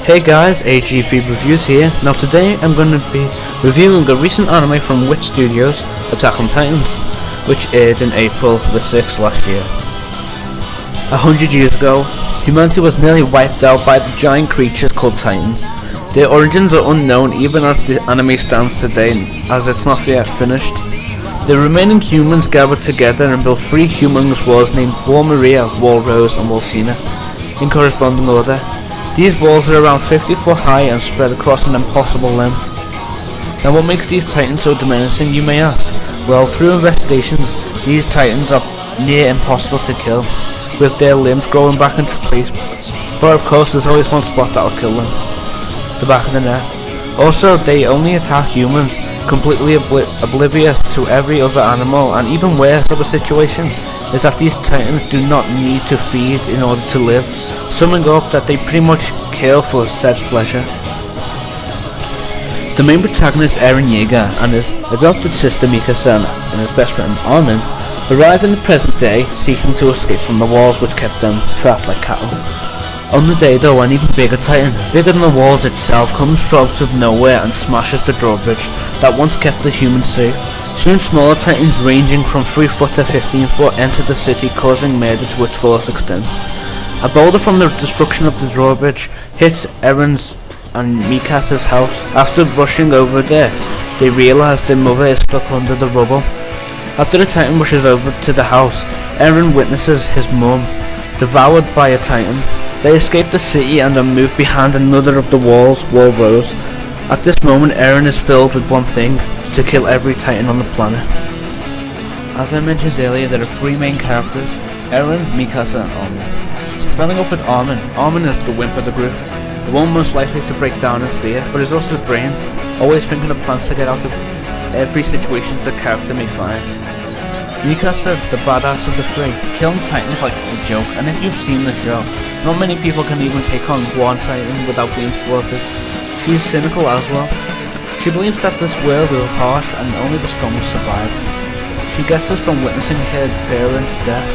Hey guys, AGVReviews here. Now today I'm going to be reviewing a recent anime from Wit Studios, Attack on Titans, which aired in April the 6th last year. 100 years ago, humanity was nearly wiped out by the giant creatures called Titans. Their origins are unknown even as the anime stands today, as it's not yet finished. The remaining humans gathered together and built three humongous walls named Wall Maria, Wall Rose and Wall Cena, in corresponding order. These walls are around 50 foot high and spread across an impossible length. Now what makes these titans so menacing, you may ask? Well, through investigations, these titans are near impossible to kill, with their limbs growing back into place, but of course there's always one spot that'll kill them: the back of the neck. Also, they only attack humans, completely oblivious to every other animal, and even worse of a situation is that these titans do not need to feed in order to live, summing up that they pretty much kill for said pleasure. The main protagonist, Eren Yeager, and his adopted sister Mikasa and his best friend Armin arrive in the present day, seeking to escape from the walls which kept them trapped like cattle. On the day though, an even bigger titan, bigger than the walls itself, comes out of nowhere and smashes the drawbridge that once kept the humans safe. Soon smaller titans ranging from 3 foot to 15 foot enter the city, causing murder to its fullest extent. A boulder from the destruction of the drawbridge hits Eren's and Mikasa's house. After rushing over there, they realize their mother is stuck under the rubble. After the titan rushes over to the house, Eren witnesses his mum devoured by a titan. They escape the city and are moved behind another of the walls, Wall Rose. At this moment, Eren is filled with one thing: to kill every titan on the planet. As I mentioned earlier, there are three main characters: Eren, Mikasa and Armin. Starting off with Armin. Armin is the wimp of the group, the one most likely to break down in fear, but is also the brains, always thinking of plans to get out of every situation the character may find. Mikasa, the badass of the three, killing titans like it's a joke, and if you've seen the show, not many people can even take on one titan without being slaughtered. She is cynical as well. She believes that this world is harsh and only the strongest survive. She gets this from witnessing her parents' death.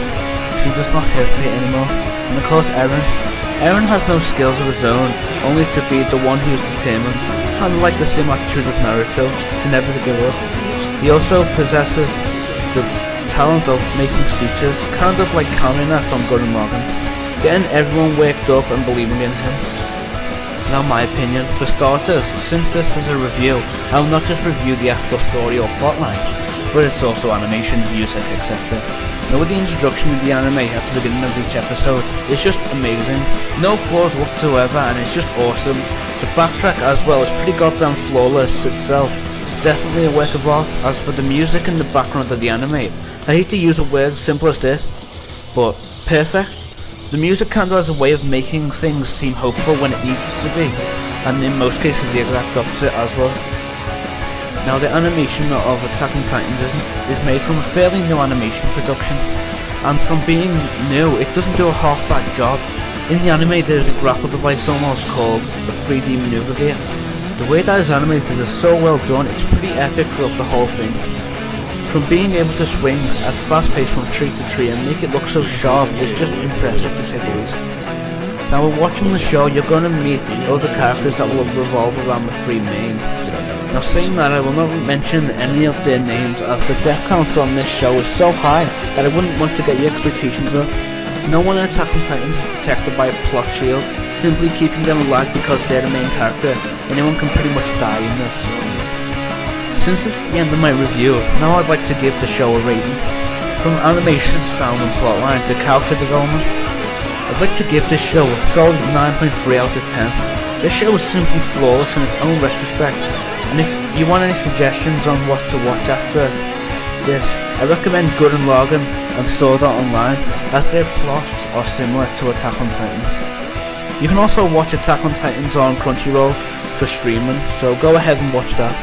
She does not hesitate anymore. And of course Eren has no skills of his own, only to be the one who is determined, kind of like the same attitude as Naruto, to never give up. He also possesses the talent of making speeches, kind of like Kamina from Gurren Lagann, getting everyone worked up and believing in him. Now my opinion, for starters, since this is a review, I will not just review the actual story or plotline, but it's also animation, music, etc. Now with the introduction of the anime at the beginning of each episode, it's just amazing, no flaws whatsoever, and it's just awesome. The backtrack as well is pretty goddamn flawless itself, definitely a work of art. As for the music and the background of the anime, I hate to use a word as simple as this, but perfect. The music kind of has a way of making things seem hopeful when it needs to be, and in most cases the exact opposite as well. Now the animation of Attack on Titans is made from a fairly new animation production, and from being new, it doesn't do a half-bad job. In the anime there's a grapple device almost called the 3D maneuver gear. The way that is animated is so well done, it's pretty epic throughout the whole thing. From being able to swing at fast pace from tree to tree and make it look so sharp is just impressive to say the least. Now when watching the show, you're going to meet other characters that will revolve around the three main. Now saying that, I will not mention any of their names, as the death count on this show is so high that I wouldn't want to get your expectations up. No one in Attack on Titans is protected by a plot shield, simply keeping them alive because they're the main character. Anyone can pretty much die in this. Since this is the end of my review, now I'd like to give the show a rating. From animation, sound and plotline to character development, I'd like to give this show a solid 9.3 out of 10. This show is simply flawless in its own retrospect, and if you want any suggestions on what to watch after this, I recommend Gurren Lagann and Sword Art Online, as their plots are similar to Attack on Titans. You can also watch Attack on Titans on Crunchyroll for streaming, so go ahead and watch that.